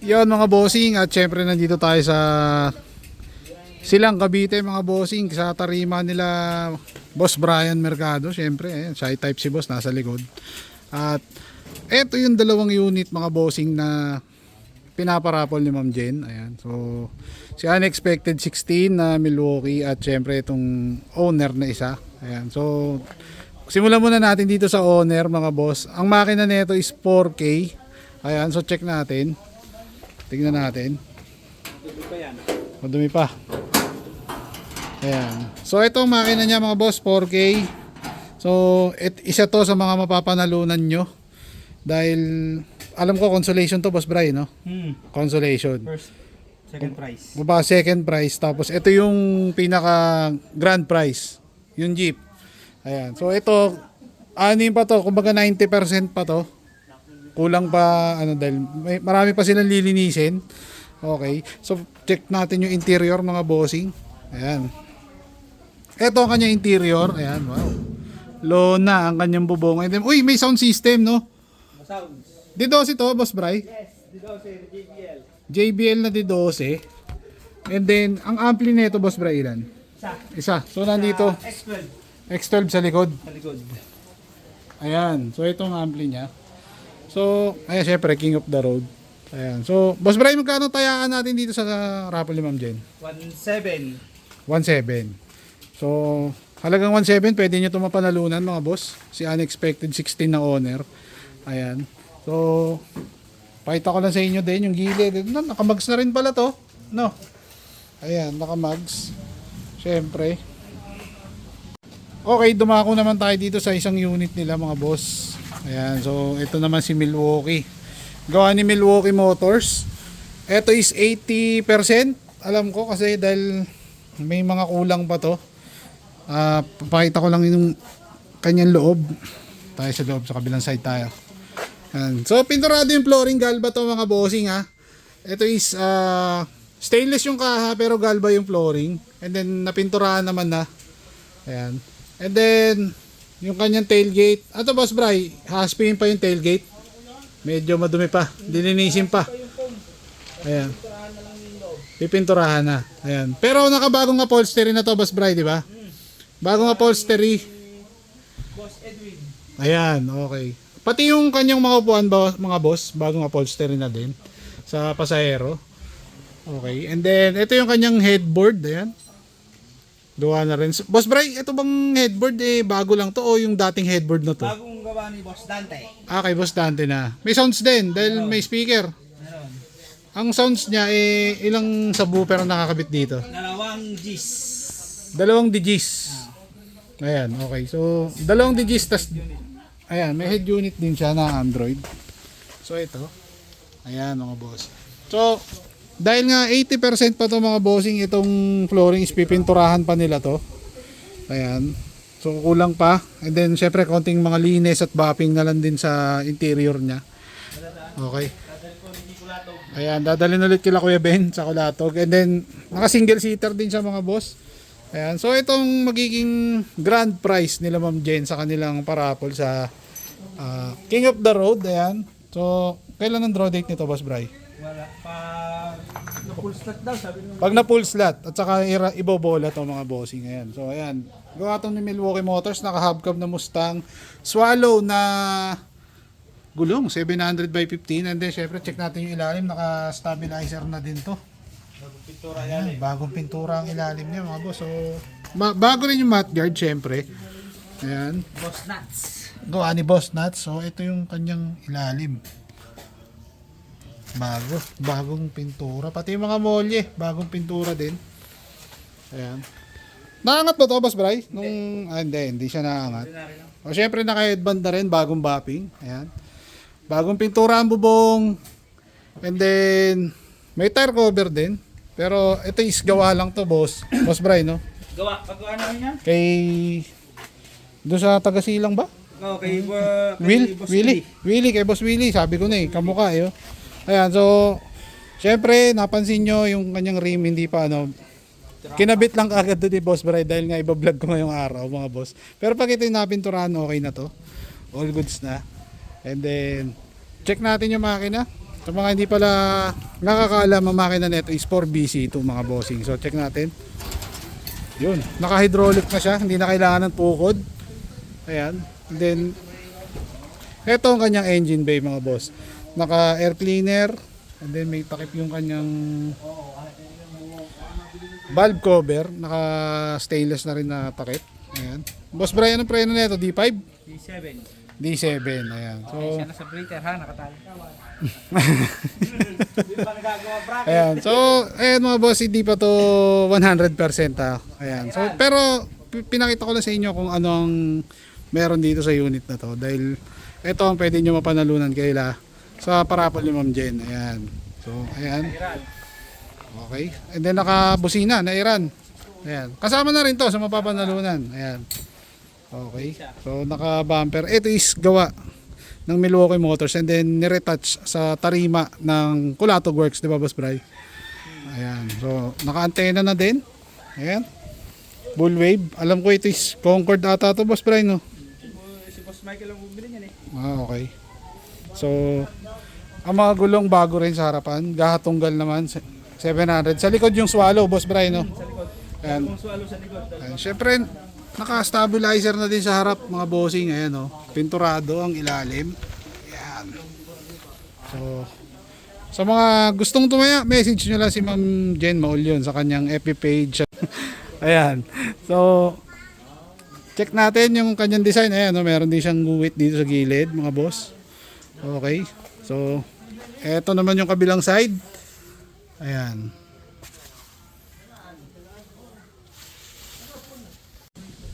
Yon mga bossing, at syempre nandito tayo sa Silang Cavite mga bossing, sa tarima nila Boss Brian Mercado. Syempre ayan, shy type si boss nasa likod. At eto yung dalawang unit mga bossing na pinaparapol ni Ma'am Jen. Ayan, so si Unexpected 16 na Milwaukee, at syempre itong owner na isa. Ayan, so simulan muna natin dito sa owner mga boss. Ang makina nito is 4K. Ayan, so check natin. Tingnan natin. Madumi pa yan. Madumi pa. Ayan. So ito ang makina niya mga boss, 4K. So isa to sa mga mapapanalunan nyo. Dahil alam ko consolation to Boss Brian, no? Consolation. First, second prize. Baba second prize. Tapos ito yung pinaka grand prize. Yung Jeep. Ayan. So ito, ano yun pa to? Kumbaga 90% pa to. Kulang pa ano dahil marami pa silang lilinisin. Okay. So check natin yung interior mga bossing. Ayan. Ito ang kanyang interior. Ayan, wow. Lona ang kanyang bubong. And then, uy, may sound system, no? Sounds. D12 to, Boss Bry? Yes, D12, JBL. JBL na D12. And then, ang ampli nito, Boss Bry, ilan? Isa. So nandito, X12. X12 sa likod. Sa likod. Ayan. So ito ang ampli niya. So, ayan, syempre, king of the road. Ayan. So, Boss Brian, magkano tayaan natin dito sa raffle ni Ma'am Jen? 1.7. 1.7. So, halagang 1.7, pwede nyo ito mapanalunan mga boss. Si Unexpected 16 na owner. Ayan. So, pakita ko lang sa inyo din yung gilid. Nakamags na rin pala to. No? Ayan, nakamags. Syempre. Okay, dumako naman tayo dito sa isang unit nila mga boss. Ayan, so ito naman si Milwaukee. Gawa ni Milwaukee Motors. Ito is 80%. Alam ko kasi dahil may mga kulang pa to. Papakita ko lang yung kanyang loob. Tayo sa loob, sa kabilang side tayo. Ayan. So pinturado yung flooring, galba to mga bossing ha. Ito is stainless yung kaha pero galba yung flooring. And then napinturahan naman na. Ayan. And then yung kanyang tailgate. Ato Boss Bry, haspin pa yung tailgate. Medyo madumi pa. Dilinisin pa. Ayan. Pipinturahan na. Ayan. Pero nakabagong upholstery na to Boss Bry, di ba? Bagong upholstery. Boss Edwin. Ayan, okay. Pati yung kanyang mga upuan mga boss, bagong upholstery na din sa pasahero. Okay. And then ito yung kanyang headboard, ayan. Gawa na rin. Boss Bry, ito bang headboard bago lang to o yung dating headboard na to? Bagong gawa ni Boss Dante. Kay Boss Dante na. May sounds din dahil may speaker. Meron. Ang sounds niya ilang subwoofer ang nakakabit dito? 2 Gs. 2 DGs. Ayan, okay. So, 2 DGs tas ayan, may head unit din siya na Android. So ito. Ayan mga boss. So, dahil nga 80% pa to mga bossing, itong flooring is pipinturahan pa nila to. Ayan. So kulang pa. And then syempre konting mga linis at buffing na lang din sa interior niya. Okay. Ayan, dadalhin ulit kila Kuya Ben sa Kulatog. And then naka single seater din siya mga boss. Ayan. So itong magiging grand prize nila Ma'am Jen sa kanilang parapol sa King of the Road. Ayan. So kailan ang draw date nito Boss Bry? Wala pa. Na-full slot daw, sabi nung. Pag na full slot at saka ibobola to mga bossing. Ayan. So ayan. Gawa to ni Milwaukee Motors, naka hubcap na Mustang Swallow na gulong 700 by 15. And then syempre check natin yung ilalim, naka stabilizer na din to. Bagong pintura Ayan, yan. bagong pintura ang ilalim niya mga boss. So bago rin yung mudguard syempre. Ayan. Boss Nuts. Gawa ni Boss Nuts. So ito yung kanyang ilalim. Bagong pintura. Pati yung mga molye, bagong pintura din. Ayan. Naangat ba to Boss Bry? Hindi siya naangat. O syempre naka-headband na rin, bagong bapping. Ayan. Bagong pintura ang bubong. And then may tire cover din. Pero ito is gawa lang to boss. Boss Bry, no? Paggawa namin yan? Kay doon sa Tagasilang ba? Oo, kay Boss Willie, kay Boss Willie, sabi ko na kamukha eh. Ayan, so syempre napansin nyo yung kanyang rim hindi pa kinabit lang agad doon ni Boss Bry dahil nga iba-vlog ko ngayong araw mga boss. Pero pag ito yung napinturahan, okay na to. All goods na. And then check natin yung makina. Sa mga hindi pala nakakaalam, ang makina nito is 4BC2 mga bossing. So check natin. Yun, naka-hydraulic na siya, hindi na kailangan ng tukod. Ayan. And then ito ang kanyang engine bay mga boss. Naka air cleaner, and then may takip yung kanyang valve cover, naka stainless na rin na takip. Ayan. Boss Brian, anong preno nito? D5? D7. D7, ayan. So Siya na sa breaker ha, nakatali. Hindi pa nagagawa bracket. ayan. So, ayan mga boss, hindi pa to 100% ha. Ayan. So, pero pinakita ko lang sa inyo kung anong meron dito sa unit na to. Dahil ito ang pwede nyo mapanalunan kaila sa parapol ni Ma'am Jen. Ayan. So, ayan. Okay. And then nakabusina na Iran. Ayan. Kasama na rin to sa mapapanalunan. Ayan. Okay. So, naka-bumper. Ito is gawa ng Milwaukee Motors and then niretouch sa tarima ng Kulatog Works, di ba Boss Bray? Ayan. So, naka-antena na din. Ayan. Bull wave. Alam ko ito is Concord ata to Boss Bray, no? Si Boss Michael ang bumili niyan eh. Okay. So, ang mga gulong bago rin sa harapan. Gahatunggal naman. 700. Sa likod yung swallow, Boss Bray, no? Sa likod. Ayan. Kung swallow sa likod. Ayan. Siyempre, naka-stabilizer na din sa harap, mga bossing. Ayan, no? Pinturado ang ilalim. Ayan. So, sa mga gustong tumaya, message nyo lang si Ma'am Jen Maulyon sa kanyang FB page. Ayan. So, check natin yung kanyang design. Ayan, no? Meron din siyang guwit dito sa gilid, mga boss. Okay. So, eto naman yung kabilang side. Ayan.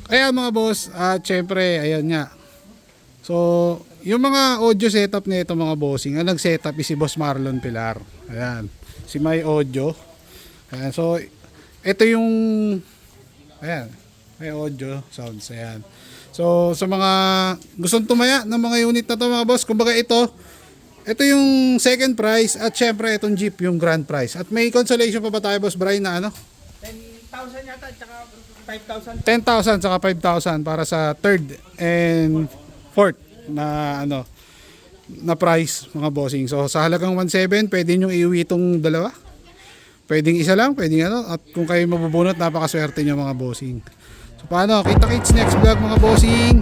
Ayan mga boss, at syempre, ayan nga. So, yung mga audio setup nito mga bossing, ang nag-setup is si Boss Marlon Pilar. Ayan. Si My Audio. Ayan. So, ito yung ayan, may audio sounds. Ayan. So, sa mga gustong tumaya ng mga unit na to mga boss, kumbaga ito yung second prize at syempre itong Jeep yung grand prize. At may consolation pa ba tayo Boss Brian na ano? 10,000 yata, tsaka 5,000. 10,000 saka 5,000 para sa third and fourth na ano na price mga bossing. So sa halagang 1,700 pwede nyo iuwi itong dalawa. Pwedeng isa lang, pwedeng ano. At kung kayo mabubunot, napakaswerte nyo mga bossing. So paano? Kita-kits next vlog mga bossing.